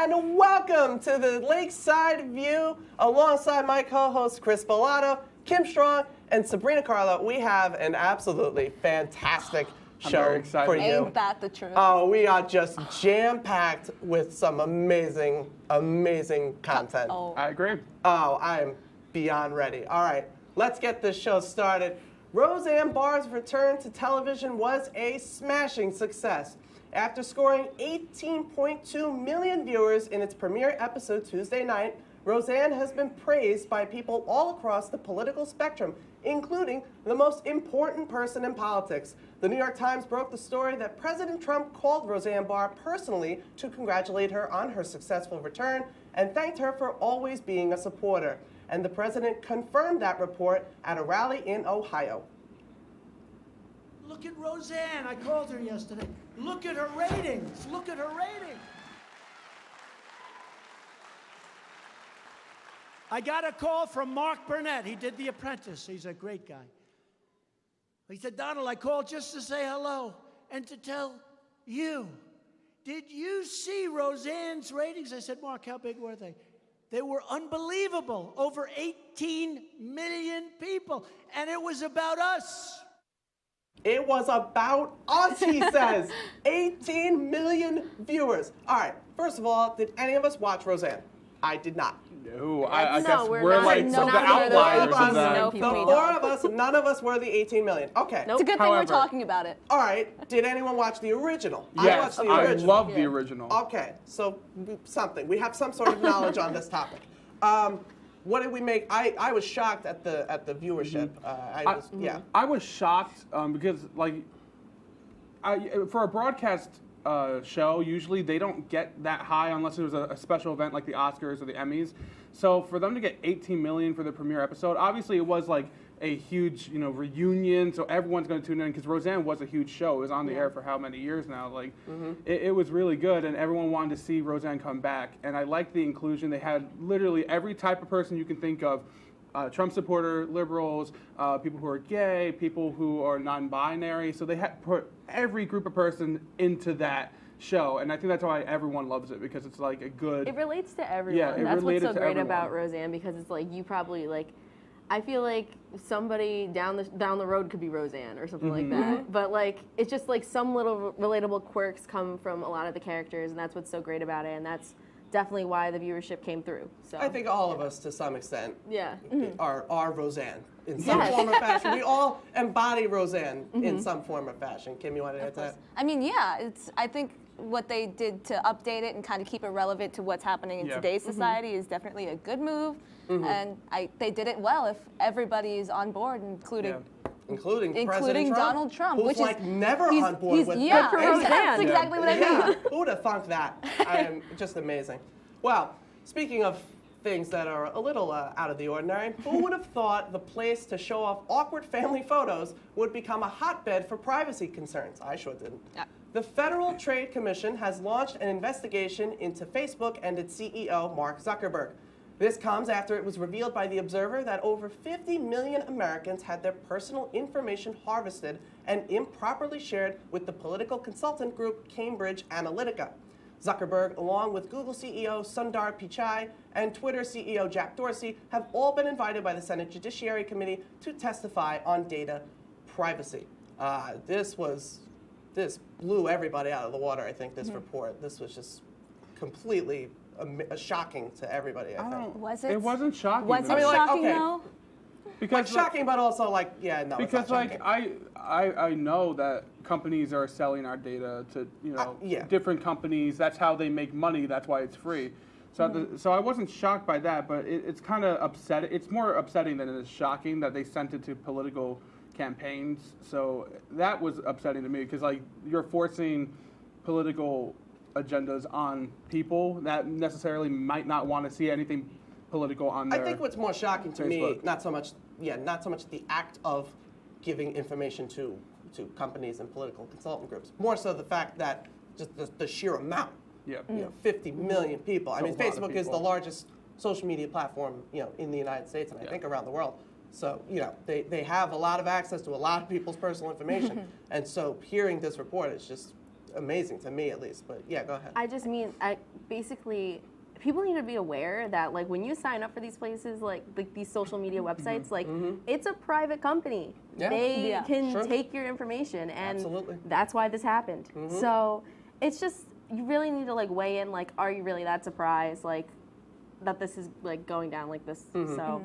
and welcome to the Lakeside View. Alongside my co-hosts Chris Bellato, Kim Strong, and Sabrina Carlo, we have an absolutely fantastic show for you. Ain't that the truth? Oh, we are just jam-packed with some amazing, amazing content. I agree. Oh, I'm beyond ready. All right, let's get this show started. Roseanne Barr's return to television was a smashing success. After scoring 18.2 million viewers in its premiere episode Tuesday night, Roseanne has been praised by people all across the political spectrum, including the most important person in politics. The New York Times broke the story that President Trump called Roseanne Barr personally to congratulate her on her successful return and thanked her for always being a supporter. And the president confirmed that report at a rally in Ohio. Look at Roseanne. I called her yesterday. Look at her ratings. Look at her ratings. I got a call from Mark Burnett. He did The Apprentice. He's a great guy. He said, Donald, I called just to say hello and to tell you. Did you see Roseanne's ratings? I said, Mark, how big were they? They were unbelievable. Over 18 million people. And it was about us. It was about us, he says. 18 million viewers. All right, first of all, did any of us watch Roseanne? I did not. No, I guess we're we're not. like No, some of the not one of those. outliers of that. Nope. The We four don't. of us, none of us were the 18 million. Okay. It's a good thing we're However- talking about it. All right, did anyone watch the original? I Yes, watched the I original. love the original. Okay, so something. We have some sort of knowledge on this topic. What did we make? I was shocked at the viewership. I was shocked because, like, for a broadcast show, usually they don't get that high unless it was a special event like the Oscars or the Emmys. So for them to get 18 million for the premiere episode, obviously it was like a huge, reunion. So everyone's going to tune in because Roseanne was a huge show. It was on the air for how many years now? Like, it was really good, and everyone wanted to see Roseanne come back. And I liked the inclusion. They had literally every type of person you can think of. Trump supporter, liberals, people who are gay, people who are non-binary. So they had put every group of person into that show, and I think that's why everyone loves it, because it's like a good... It relates to everyone. Yeah, it that's what's related so to great everyone. about Roseanne, because it's like you probably like... I feel like somebody down the road could be Roseanne or something like that. But like it's just like some little relatable quirks come from a lot of the characters, and that's what's so great about it, and that's definitely why the viewership came through. So I think all of us, to some extent, are Roseanne in some form or fashion. We all embody Roseanne in some form or fashion. Kim, you want to add to that? I mean, yeah, I think what they did to update it and kind of keep it relevant to what's happening in today's society is definitely a good move. And they did it well if everybody is on board, including President Donald Trump, who's which like is never on board with yeah, Roseanne. that's exactly what I mean. Who would have thunk that? I am just amazing. Well, speaking of things that are a little out of the ordinary, who would have thought the place to show off awkward family photos would become a hotbed for privacy concerns? I sure didn't. Yeah. The Federal Trade Commission has launched an investigation into Facebook and its CEO, Mark Zuckerberg. This comes after it was revealed by The Observer that over 50 million Americans had their personal information harvested and improperly shared with the political consultant group Cambridge Analytica. Zuckerberg, along with Google CEO Sundar Pichai and Twitter CEO Jack Dorsey, have all been invited by the Senate Judiciary Committee to testify on data privacy. This blew everybody out of the water, I think, this report. This was just completely shocking to everybody, I think. Was it? It wasn't shocking. Was to it me. shocking okay. though? Like shocking, but also like, no, Because it's not like shocking. I know that companies are selling our data to different companies. That's how they make money. That's why it's free. So so I wasn't shocked by that, but it's kind of upsetting. It's more upsetting than it is shocking that they sent it to political campaigns. So that was upsetting to me, because like you're forcing political agendas on people that necessarily might not want to see anything political on their I think what's more shocking to me, Facebook. not so much the act of giving information to companies and political consultant groups, more so the fact that just the sheer amount. Yeah. 50 million people. I mean, a lot of Facebook is the people. largest social media platform, in the United States and I think around the world. So, they have a lot of access to a lot of people's personal information. And so hearing this report, amazing to me, at least. But yeah, go ahead. I just mean, basically, people need to be aware that like when you sign up for these places, like these social media websites, like it's a private company. Yeah. They can Sure. take your information, and Absolutely. that's why this happened. So it's just, you really need to like weigh in, like, are you really that surprised, like, that this is like going down like this? So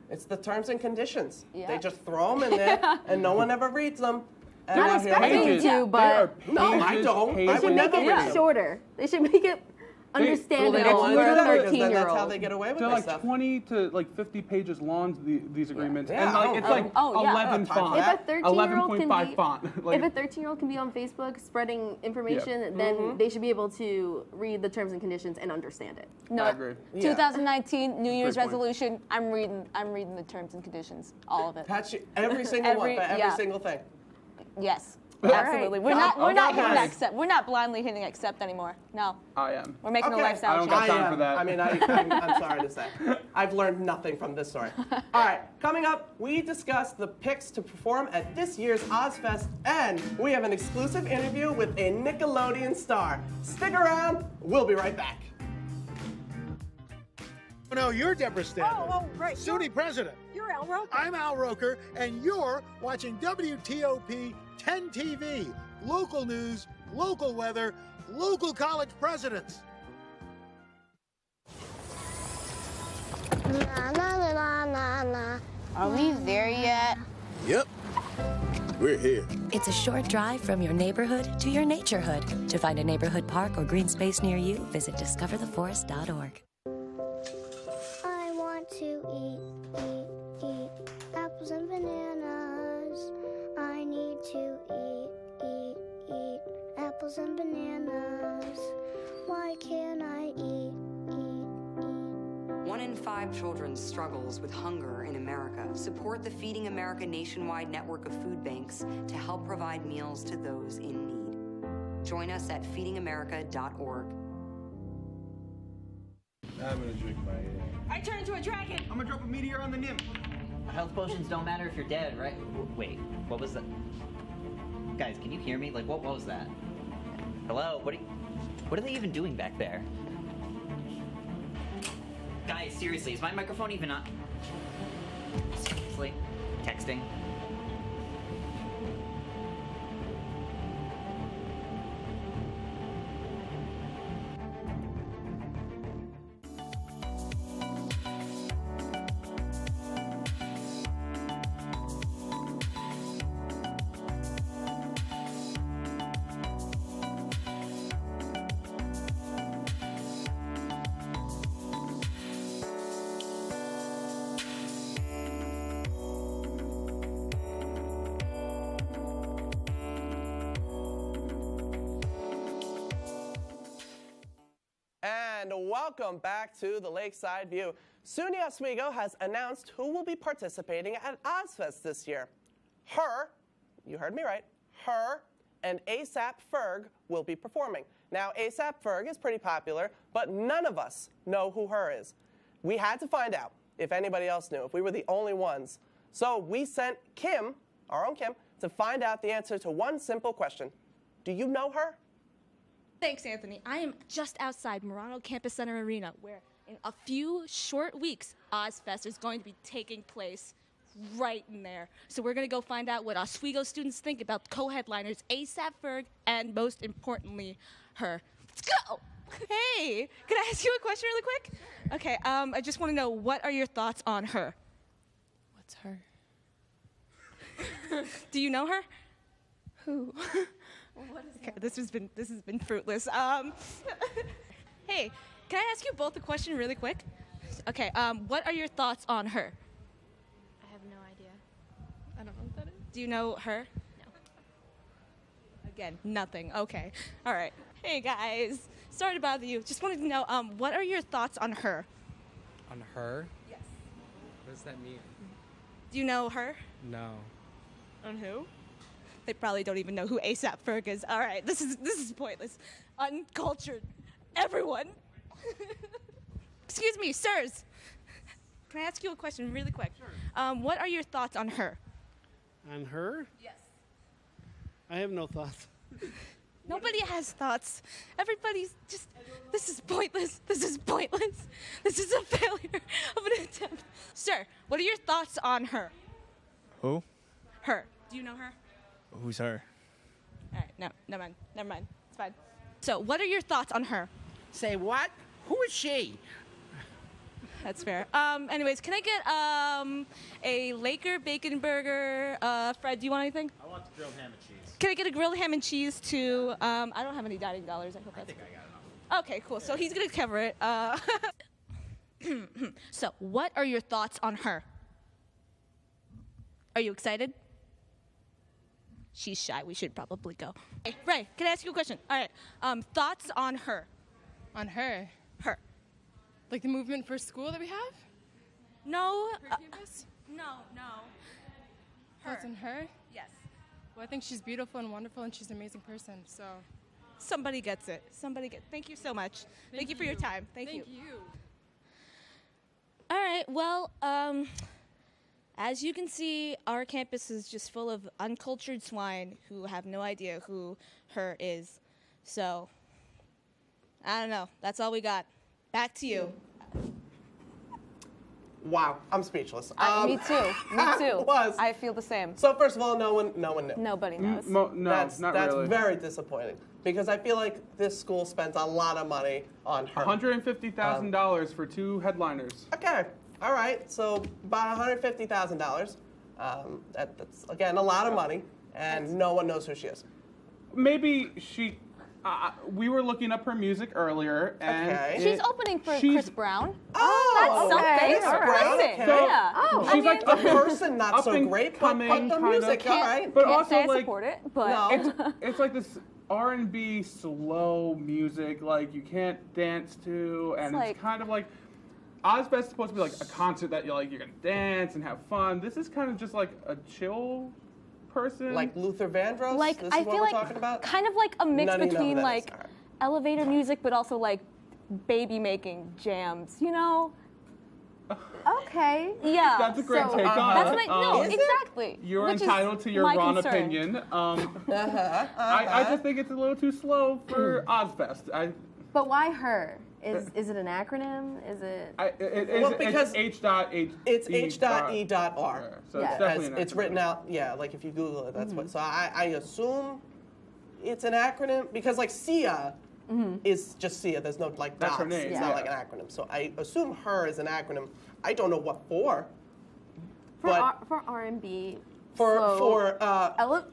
It's the terms and conditions. Yeah. They just throw them in there, and no one ever reads them. And Not now here we expecting are. you to, There are but No, I pages, don't. I they would should never make read it them. shorter. They should make it Well, understandable they don't want to for do a that because then 13-year-old. that's how they get away with They're this like stuff. 20 to like 50 pages long, these agreements. Yeah, And like, it's like oh, yeah. 11 If a font. If a 13-year-old 11.5 font. if Like, a 13-year-old can be on Facebook spreading information, then they should be able to read the terms and conditions and understand it. No, I agree. Yeah. 2019 New Year's Great point. resolution. I'm reading the terms and conditions, all of it. Patch every single one for every yeah. single thing. Yes, right. absolutely. We're God, not okay. hitting accept. We're not blindly hitting accept anymore. No, I am. we're making a Okay. I lifestyle don't change. got time for that. I mean, I'm sorry to say. I've learned nothing from this story. All right, coming up, we discuss the picks to perform at this year's Ozfest, and we have an exclusive interview with a Nickelodeon star. Stick around, we'll be right back. No, you're Deborah Stanley. Oh, right. SUNY president. You're Al Roker. I'm Al Roker, and you're watching WTOP 10 TV. Local news, local weather, local college presidents. Na, na, na, na, na. Are we there yet? Yep, we're here. It's a short drive from your neighborhood to your naturehood. To find a neighborhood park or green space near you, visit discovertheforest.org. I want to eat apples and bananas. I need to eat apples and bananas. Why can't I eat? 1 in 5 children struggles with hunger in America. Support the Feeding America nationwide network of food banks to help provide meals to those in need. Join us at feedingamerica.org. I'm gonna drink my I turn into a dragon. I'm gonna drop a meteor on the nymph. Health potions don't matter if you're dead, right? Wait, what was that? Guys, can you hear me? Like, what was that? Hello? What are they even doing back there? Guys, seriously, is my microphone even on? Seriously? Texting? And welcome back to the Lakeside View. SUNY Oswego has announced who will be participating at Ozfest this year. Her, you heard me right, her and ASAP Ferg will be performing. Now, ASAP Ferg is pretty popular, but none of us know who her is. We had to find out if anybody else knew, if we were the only ones. So we sent Kim, our own Kim, to find out the answer to one simple question. Do you know her? Thanks, Anthony. I am just outside Murano Campus Center Arena, where in a few short weeks, Ozfest is going to be taking place right in there. So we're going to go find out what Oswego students think about co-headliners ASAP Ferg and, most importantly, her. Let's go! Hey, can I ask you a question really quick? Okay, I just want to know, what are your thoughts on her? What's her? Do you know her? Who? Okay, this has been fruitless. Hey, can I ask you both a question really quick? Okay, what are your thoughts on her? I have no idea. I don't know what that is. Do you know her? No. Again, nothing. Okay. All right. Hey guys, sorry to bother you. Just wanted to know, what are your thoughts on her? On her? Yes. What does that mean? Do you know her? No. On who? They probably don't even know who ASAP Ferg is. All right, this is pointless. Uncultured. Everyone. Excuse me, sirs. Can I ask you a question really quick? Sure. What are your thoughts on her? On her? Yes. I have no thoughts. Nobody has thoughts. Everybody's just, this is pointless. This is pointless. This is a failure of an attempt. Sir, what are your thoughts on her? Who? Her. Do you know her? Who's her? All right, no, never mind. Never mind. It's fine. So, what are your thoughts on her? Say what? Who is she? That's fair. Anyways, can I get a Laker bacon burger? Fred, do you want anything? I want the grilled ham and cheese. Can I get a grilled ham and cheese to? I don't have any dining dollars. I hope that's. I think I got enough. Okay, cool. So he's gonna cover it. So, what are your thoughts on her? Are you excited? She's shy. We should probably go. Hey, Ray, can I ask you a question? All right. Thoughts on her? On her? Her. Like the movement for school that we have? No. For campus? No. Thoughts on her? Yes. Well, I think she's beautiful and wonderful, and she's an amazing person. So. Somebody gets it. Thank you so much. Thank you for your time. Thank you. All right. Well, as you can see, our campus is just full of uncultured swine who have no idea who her is. So, I don't know. That's all we got. Back to you. Wow, I'm speechless. Me too. Me too. Was. I feel the same. So first of all, no one knew. Nobody knows. No, that's not really. very disappointing because I feel like this school spends a lot of money on her. $150,000 for 2 headliners. Okay, all right. So about $150,000. That's again a lot of money, and no one knows who she is. Maybe she. We were looking up her music earlier, and She's opening for Chris Brown. Oh, that's something. Chris Brown, Listen, okay. yeah. She's like a person not so and great, but coming, the kinda. music, all right. But Can't also say I like support it, but it's like this R&B slow music, like you can't dance to, and it's kind of like Ozfest is supposed to be like a concert that you're gonna dance and have fun. This is kind of just like a chill person, like Luther Vandross. like this is I what feel we're like talking about? kind of like a mix None of you know who between that is. like All right. elevator music, but also like baby making jams. You know? Okay. Yeah. That's a great take on That's it. no, exactly. You're Which is entitled to your my wrong concern. opinion. I just think it's a little too slow for Ozfest. But why her? Is it an acronym? Is it? Because it's H.E.R. It's H.E.R. So it's definitely an it's written out. Yeah, like if you Google it, that's what. So I assume it's an acronym because like Sia is just Sia. There's no like That's dots. her name, It's not like an acronym. So I assume her is an acronym. I don't know what for. For R&B.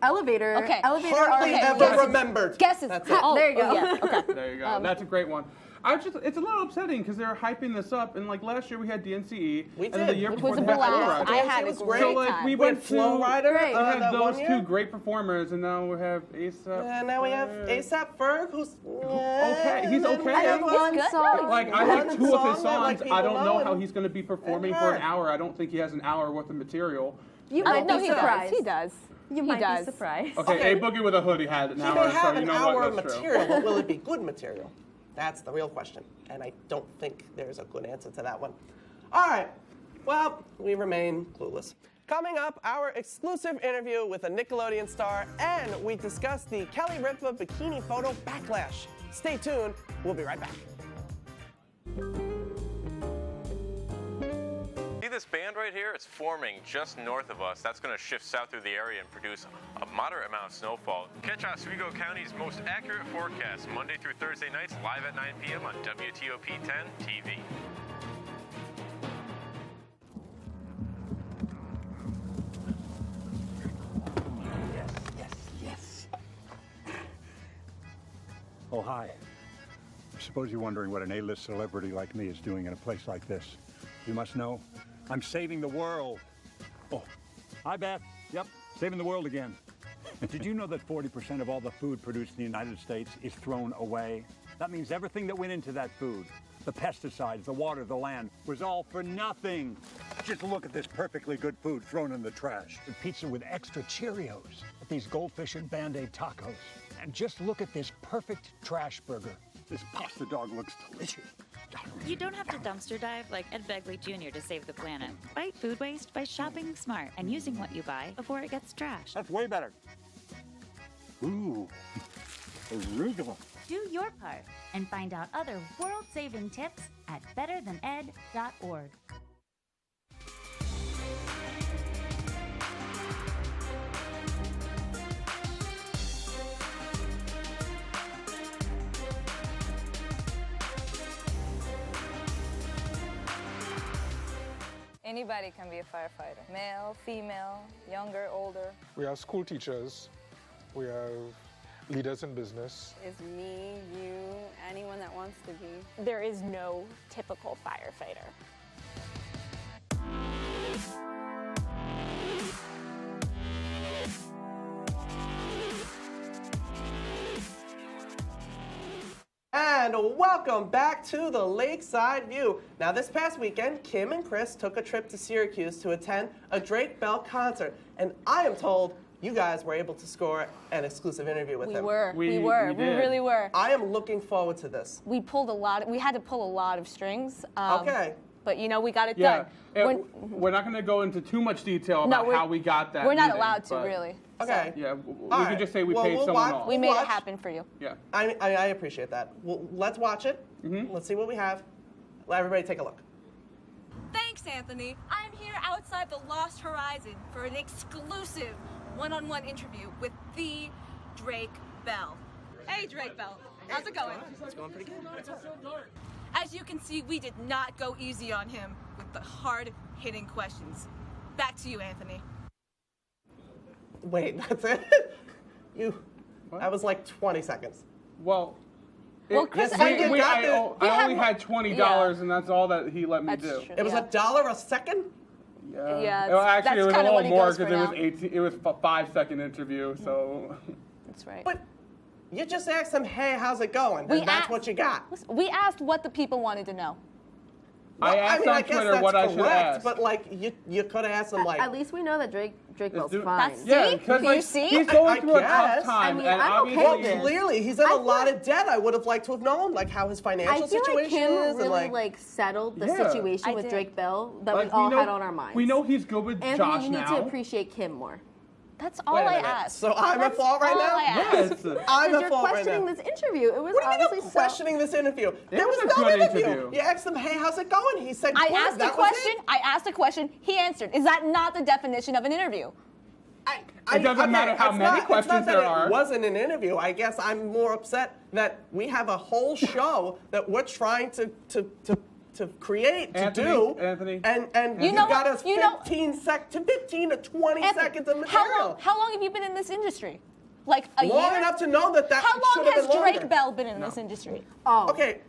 Elevator. Okay. Elevator. Hardly R&B. ever remembered. Guesses. That's it. There you go. Yeah. Okay. There you go. That's a great one. It's a little upsetting because they're hyping this up, and like last year we had DNCE, We and then the did. year Which before was a we had Flow blast. Rider. I had It a was great So like time. we went Flow to Rider. we had that those one year. two great performers, and now we have ASAP. And now we have ASAP Ferg, who's okay. He's okay. I have one song. Like I like One 2 of his song that, like, songs. I don't people know know how and- he's going to be performing and for her. an hour. I don't think he has an hour worth of material. You might No, be he does. surprised. He does. You He might does. be surprised. Okay, A Boogie with a Hoodie had an He hour, may have so you an know hour what? of That's material, true. but will it be good material? That's the real question. And I don't think there's a good answer to that one. All right. Well, we remain clueless. Coming up, our exclusive interview with a Nickelodeon star, and we discuss the Kelly Ripa bikini photo backlash. Stay tuned. We'll be right back. See this band right here? It's forming just north of us. That's going to shift south through the area and produce a moderate amount of snowfall. Catch Oswego County's most accurate forecast Monday through Thursday nights live at 9 p.m. on WTOP 10 TV. Yes. Oh, hi. I suppose you're wondering what an A-list celebrity like me is doing in a place like this. You must know, I'm saving the world. Oh, hi, Beth. Yep, saving the world again. Did you know that 40% of all the food produced in the United States is thrown away? That means everything that went into that food, the pesticides, the water, the land, was all for nothing. Just look at this perfectly good food thrown in the trash. The pizza with extra Cheerios, these goldfish and Band-Aid tacos. And just look at this perfect trash burger. This pasta dog looks delicious. You don't have to dumpster dive like Ed Begley Jr. to save the planet. Fight food waste by shopping smart and using what you buy before it gets trashed. That's way better. Ooh. arugula. Do your part and find out other world-saving tips at betterthaned.org. Anybody can be a firefighter. Male, female, younger, older. We have school teachers. We have leaders in business. Is me, you, anyone that wants to be. There is no typical firefighter. And welcome back to the Lakeside View. Now, this past weekend, Kim and Chris took a trip to Syracuse to attend a Drake Bell concert. And I am told you guys were able to score an exclusive interview with him. We really were. I am looking forward to this. We had to pull a lot of strings. Okay. But you know, we got it Yeah. done. We're not going to go into too much detail about how we got that. We're not meeting, allowed to, but- really. Okay. Yeah, we All can just say we paid someone off. We made it happen for you. Yeah. I appreciate that. Well, let's watch it. Let's see what we have. Let everybody take a look. Thanks, Anthony. I'm here outside the Lost Horizon for an exclusive one-on-one interview with the Drake Bell. Hey, Drake Bell. How's it going? It's going pretty good. As you can see, we did not go easy on him with the hard-hitting questions. Back to you, Anthony. Wait, that's it? That was like 20 seconds. Well, Chris, I only had $20, and that's all that he let me do. It was $1 a second? Yeah. Well, actually, it was a little more because it was 18. It was a 5-second interview, so. That's right. But you just asked him, "Hey, how's it going?" And that's what you got. We asked what the people wanted to know. I asked on Twitter what I should ask. But like, you could have asked him like. At least we know that Drake Bell's fine. That's Yeah, because like, he's going through a tough time, and obviously. Clearly, he's in a lot of debt. I would have liked to have known like how his financial situation I feel like is. Kim really and settled the Yeah. situation with Drake Bell that Like, we all know, had on our minds. We know he's good with Anthony, Josh you need now. to appreciate Kim more. That's all Wait a I minute. asked. So I'm at fault right now? Yes. I'm at You're fault right questioning now. this interview. It was What do you mean honestly I'm questioning this interview? There was was a no good interview. interview. You asked him, "Hey, how's it going?" He said, I "Good." asked a That was question. it? I asked a question. He answered. Is that not the definition of an interview? It doesn't matter how many questions there are. It wasn't an interview. I guess I'm more upset that we have a whole show that we're trying to create, Anthony, to do. Anthony. And You you know got what? us 15 to 20 seconds of material. How long have you been in this industry? Like a Long year? enough to know that How should long have has been Drake longer. Bell been in this industry? Oh, Okay.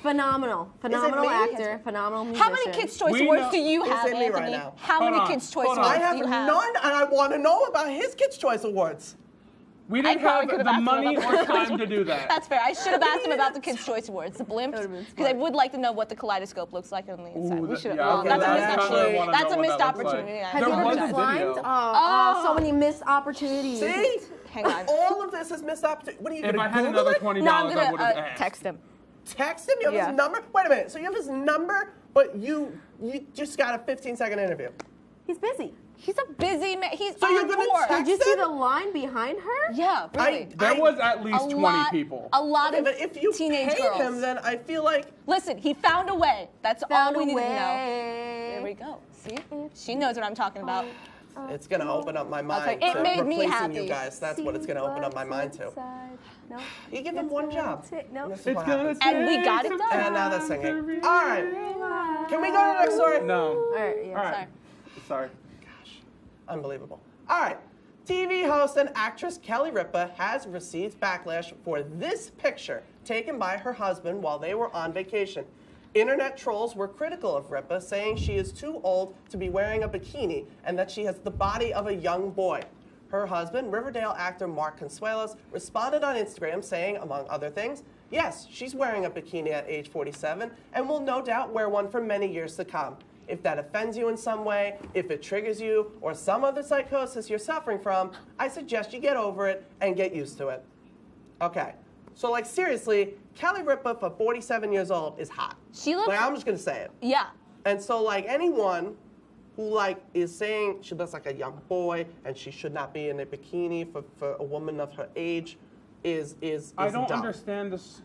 phenomenal me? actor, phenomenal musician. How many Kids' Choice We Awards know- do you Is have, it me right Anthony? now? How Hold many on, Kids' Choice hold on. Awards I have do you have? none, and I want to know about his Kids' Choice Awards. We didn't probably have could have the asked him money about or the time to do that. That's fair. I should have asked him about the Kids' Choice Awards, the blimps, because I would like to know what the kaleidoscope looks like on the inside. We should have. yeah, okay, that's a I missed kinda opportunity. wanna That's know a what missed that looks like. opportunity. There Have you was been a blind? video. So many missed opportunities. See? Hang on. All of this is missed opportunity. What are you If going I to had Google another it? $20, No, I'm I would have gonna asked. text him. Text him? You have Yeah. his number? Wait a minute. So you have his number, but you just got a 15-second interview. He's busy. He's a busy man. He's So you're on gonna tour. text Did you see him? the line behind her? Yeah, really. There was at least 20 lot, people. A lot Okay, of but if you teenage paid girls. him, then I feel like Listen, he found a way. That's Found all we a need to know. way. There we go. See? She knows what I'm talking about. it's going to open up my mind It to made me replacing happy. you guys. That's what it's going to open up my mind to. No. You give them one job. No. This is It's what gonna happens. And we got it take done. some And now they're time singing. to All right. Can we go to the next story? No. All right, yeah. All right. Sorry. Unbelievable. All right. TV host and actress Kelly Ripa has received backlash for this picture taken by her husband while they were on vacation. Internet trolls were critical of Ripa, saying she is too old to be wearing a bikini and that she has the body of a young boy. Her husband, Riverdale actor Mark Consuelos, responded on Instagram saying, among other things, yes, she's wearing a bikini at age 47 and will no doubt wear one for many years to come. If that offends you in some way, if it triggers you, or some other psychosis you're suffering from, I suggest you get over it and get used to it. Okay, so like seriously, Kelly Ripa for 47 years old is hot. She looks. Like, I'm just gonna say it. Yeah. And so like anyone who like is saying she looks like a young boy and she should not be in a bikini for a woman of her age, I don't dumb. understand this.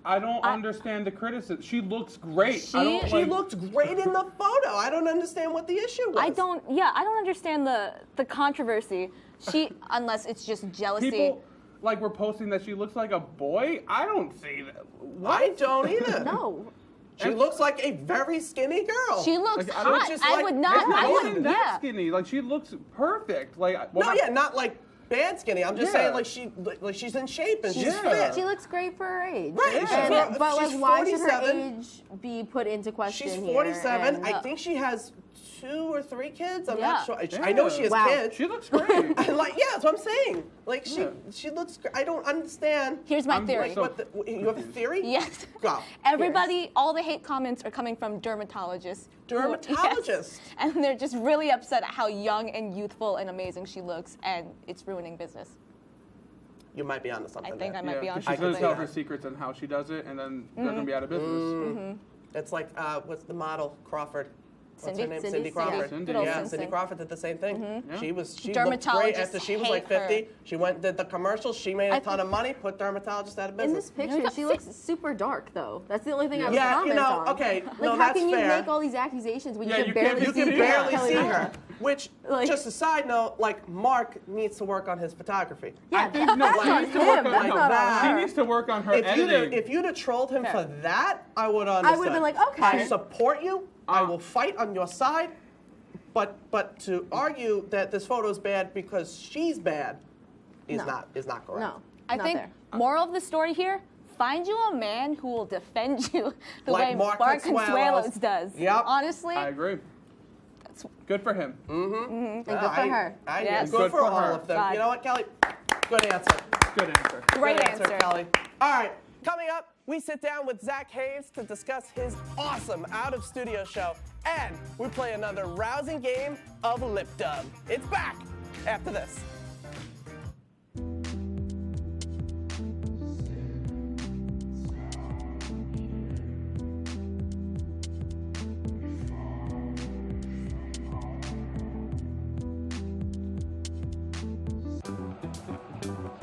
I don't understand the criticism. She looks great. She looked great in the photo. I don't understand what the issue was. I don't understand the controversy. Unless it's just jealousy. People were posting that she looks like a boy. I don't see that. What? I don't either. No. She looks like a very skinny girl. She looks hot. I would not. I wasn't that skinny. Like she looks perfect. Not like bad skinny. I'm just saying she's in shape and she's fit. She looks great for her age. Right. But she's why should her 47. age be put into question? She's here? 47. And, I think she has 2 or 3 kids. I'm not sure. I know she has kids. She looks great. That's what I'm saying. She looks. I don't understand. Here's my theory. You have a theory? Yes. Go. Everybody, all the hate comments are coming from dermatologists. Dermatologists. Yes. And they're just really upset at how young and youthful and amazing she looks, and it's ruining business. You might be onto something. I think I might be onto She's something. going to tell her secrets on how she does it, and then they're going to be out of business. It's like, what's the model? Crawford. What's Cindy? her name? Cindy Crawford. Cindy. Yeah, Cindy Crawford did the same thing. She looked great Dermatologists after she was hate 50. her. She went and did the commercials. She made a ton of money, put dermatologists out of business. In this picture, she looks super dark, though. That's the only thing I would Yeah, comment on. okay, How that's can you fair. make all these accusations when you can barely see her? her. Which, just a side note, Mark needs to work on his photography. Yeah, she needs to work on that. She needs to work on her editing. If you'd have trolled him for that, I would have understood. I would have been like, okay. I support you. I will fight on your side. But to argue that this photo is bad because she's bad is not correct. No. I think moral of the story here, find you a man who will defend you the way Mark Consuelos does. Yep. Honestly. I agree. That's good for him. And good for her. Yes. Good for all of them. God. You know what, Kelly? Good answer. Good answer. Great Good answer, Kelly. All right. Coming up, we sit down with Zach Hayes to discuss his awesome out-of-studio show, and we play another rousing game of lip dub. It's back after this.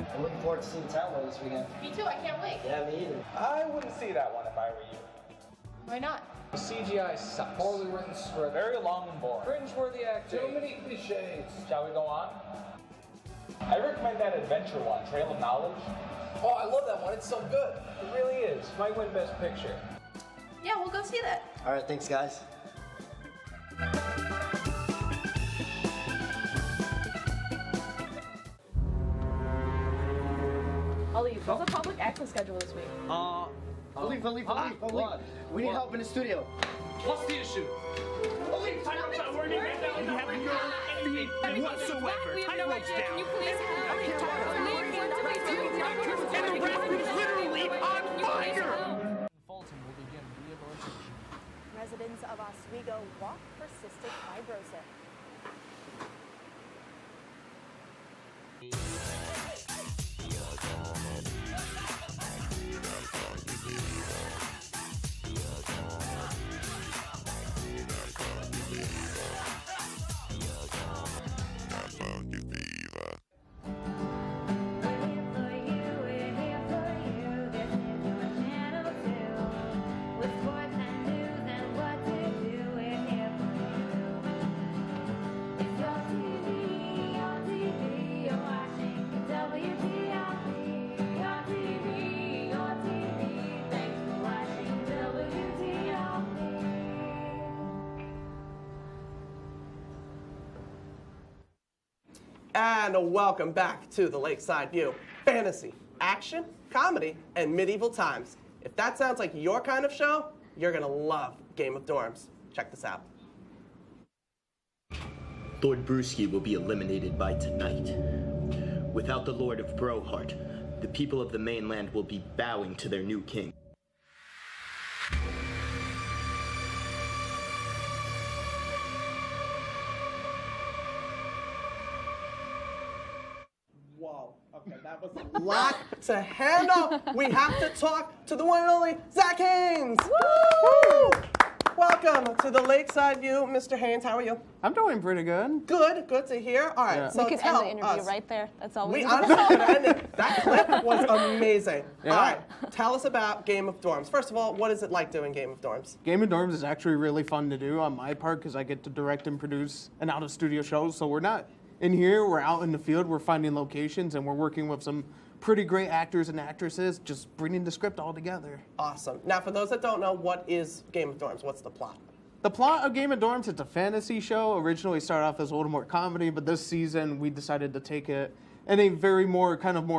I'm looking forward to seeing Talent this weekend. Me too, I can't wait. Yeah, me either. I wouldn't see that one if I were you. Why not? The CGI sucks. Poorly written script. Very long and boring. Cringe-worthy acting. Too many cliches. Shall we go on? I recommend that adventure one, Trail of Knowledge. Oh, I love that one. It's so good. It really is. Might win Best Picture. Yeah, we'll go see that. All right, thanks, guys. Ollie, what's the public access schedule this week? Leave. We need help in the studio. What's the issue? Anything whatsoever. Tie ropes down. Can you please help? And the rest is literally on fire. Fulton will begin rehabilitation. Residents of Oswego walk for cystic fibrosis. And welcome back to the Lakeside View. Fantasy, action, comedy, and medieval times. If that sounds like your kind of show, you're gonna love Game of Dorms. Check this out. Lord Brewski will be eliminated by tonight. Without the Lord of Brohart, the people of the mainland will be bowing to their new king. Whoa, okay, that was a lot to handle. We have to talk to the one and only Zach Hayes. Woo! Welcome to the Lakeside View, Mr. Haynes. How are you? I'm doing pretty good. Good to hear. All right, Yeah. so We could end the interview right there. That's all we need. honestly could end it. That clip was amazing. Yeah. All right, tell us about Game of Dorms. First of all, what is it like doing Game of Dorms? Game of Dorms is actually really fun to do on my part because I get to direct and produce an out-of-studio show. So we're not in here, we're out in the field, we're finding locations, and we're working with some pretty great actors and actresses, just bringing the script all together. Awesome. Now, for those that don't know, what is Game of Dorms? What's the plot? The plot of Game of Dorms, it's a fantasy show. Originally started off as a little more comedy, but this season we decided to take it in a very more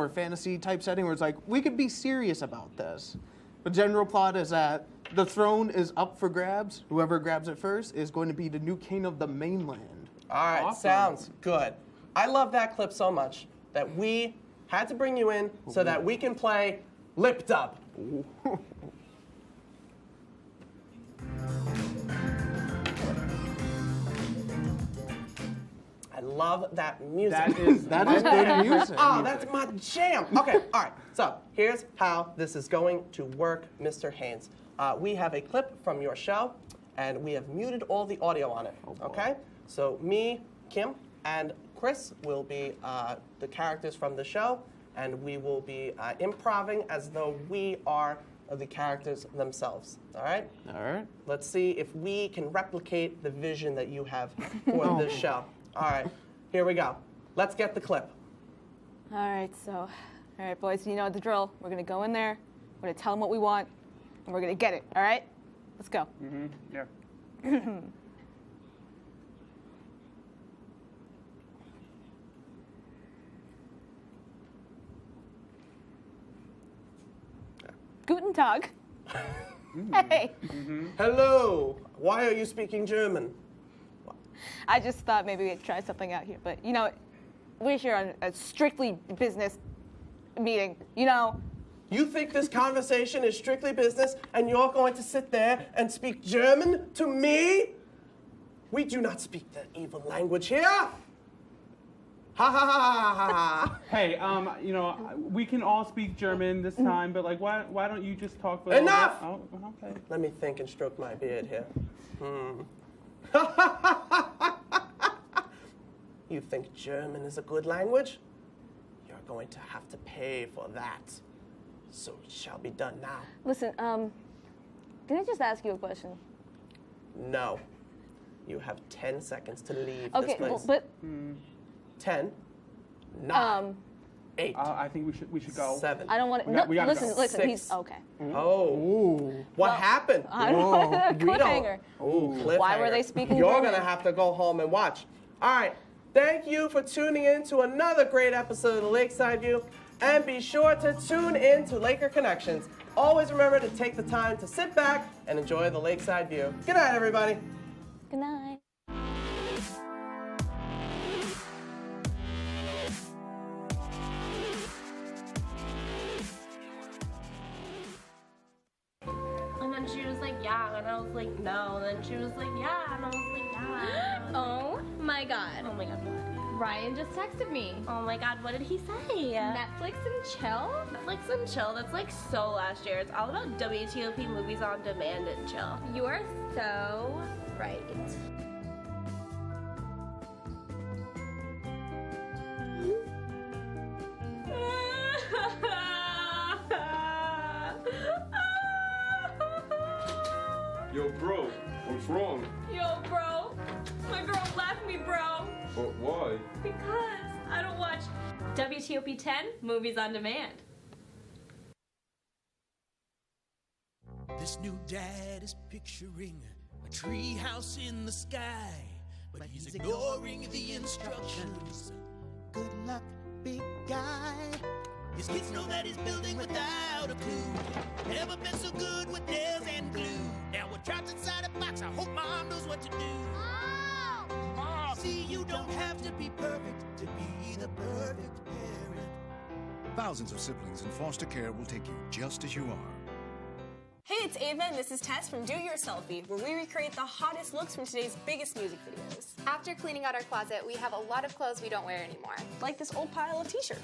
fantasy type setting where it's like, we could be serious about this. The general plot is that the throne is up for grabs. Whoever grabs it first is going to be the new king of the mainland. All right, Awesome. sounds good. I love that clip so much that we had to bring you in so that we can play Lip Dub. I love that music. That is good music. Oh, that's my jam. Okay, all right. So here's how this is going to work, Mr. Haynes. We have a clip from your show, and we have muted all the audio on it. Okay? So me, Kim, and Chris will be the characters from the show, and we will be improvising as though we are the characters themselves. All right? All right. Let's see if we can replicate the vision that you have for this show. All right, here we go. Let's get the clip. All right, boys, you know the drill. We're gonna go in there, we're gonna tell them what we want, and we're gonna get it, all right? Let's go. Mm-hmm. Yeah. Guten Tag. Hey. Hello. Why are you speaking German? I just thought maybe we'd try something out here, but you know, we're here on a strictly business meeting, you know. You think this conversation is strictly business and you're going to sit there and speak German to me? We do not speak the evil language here. Ha ha ha ha ha ha. Hey, you know, we can all speak German this time, but like, why don't you just talk for a little Enough! bit? Oh, okay. Let me think and stroke my beard here. You think German is a good language? You're going to have to pay for that. So it shall be done now. Listen, can I just ask you a question? No. You have 10 seconds to leave Okay, this place. well, but 10, 9, 8. I think we should go. 7. I don't want to. We gotta listen, go. listen. 6. He's okay. Oh. What happened? I don't know. Cliffhanger. Cliffhanger. Why were they speaking You're German? going to have to go home and watch. All right. Thank you for tuning in to another great episode of the Lakeside View. And be sure to tune in to Laker Connections. Always remember to take the time to sit back and enjoy the Lakeside View. Good night, everybody. Good night. And then she was like, yeah, and I was like, no. And then she was like, yeah, and I was like, yeah. Oh my god. Oh my god, what? Ryan just texted me. Oh my god, what did he say? Netflix and chill? Netflix and chill, that's like so last year. It's all about WTOP movies on demand and chill. You are so right. Yo, bro, what's wrong? Yo, bro, my girl left me, bro. But why? Because I don't watch WTOP 10 movies on demand. This new dad is picturing a tree house in the sky, but he's ignoring the instructions. Good luck, big guy. His kids know that he's building without a clue. Never been so good with nails and glue. Now we're trapped inside a box. I hope mom knows what to do. Mom! See, you don't have to be perfect to be the perfect parent. Thousands of siblings in foster care will take you just as you are. Hey, it's Ava, and this is Tess from Do Your Selfie, where we recreate the hottest looks from today's biggest music videos. After cleaning out our closet, we have a lot of clothes we don't wear anymore. Like this old pile of t-shirts.